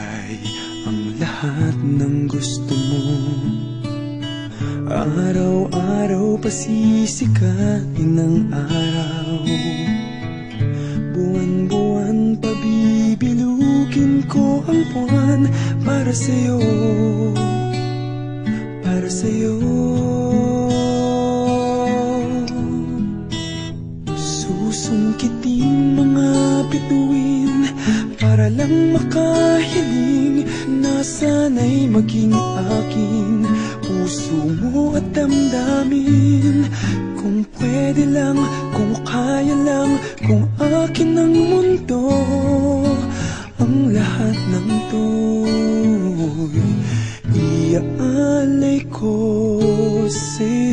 ibigay ang lahat ng gusto mo. Araw-araw pasisikatin ng araw, buwan-buwan pabibilugin ko ang buwan para sa'yo, para sa'yo. Susungkitin mga bituin para lang makahiling na sana'y maging akin puso mo at damdamin. Kung pwede lang, kung kaya lang, kung akin ang mundo, ang lahat ng to'y iaalay ko sa'yo.